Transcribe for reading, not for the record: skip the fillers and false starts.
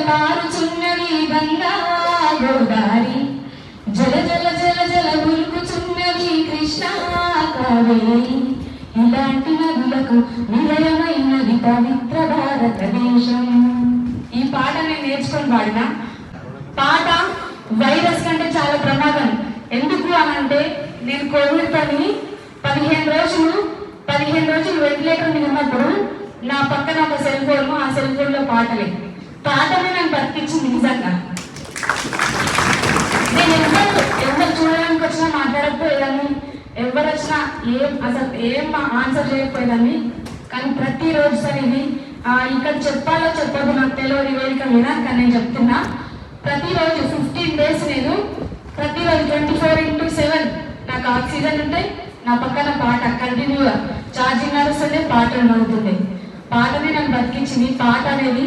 పారుచున్నది గంగా గోదారి, జల జల జల జల ఉరుకుచున్నది కృష్ణ కావేరి. ఇలాంటి నదులకు నిలయమైనది పవిత్ర భారతదేశం. ఈ పాట నేను నేర్చుకొని పాడిన పాట వైరస్ కంటే చాలా ప్రమాదం. ఎందుకు అనంటే నేను కోవిడ్ పని 15 రోజులు వెంటిలేటర్ మీద ఉన్నప్పుడు నా పక్కన ఒక సెల్ ఫోన్, ఆ సెల్ ఫోన్ లో పాటలే నన్ను బతికించింది నిజంగా. నేను ఎవరు చూడడానికి వచ్చినా మాట్లాడకపోయేదాన్ని, ఎవరు వచ్చినా ఏం ఆన్సర్ చేయకపోయేదాన్ని. కానీ ప్రతిరోజు సరే ఇది ఇక్కడ చెప్పాలో చెప్పదు నాకు తెలియదు, వేదిక మీద కానీ నేను చెప్తున్నా. ప్రతిరోజు 15 days నేను ప్రతిరోజు 24/7 నాకు ఆక్సిజన్ ఉంటే నా పక్కన పాట కంటిన్యూగా ఛార్జింగ్ నడుస్తుంది, పాటలు నడుతుంది. పాటని నన్ను బతికించింది. పాట అనేది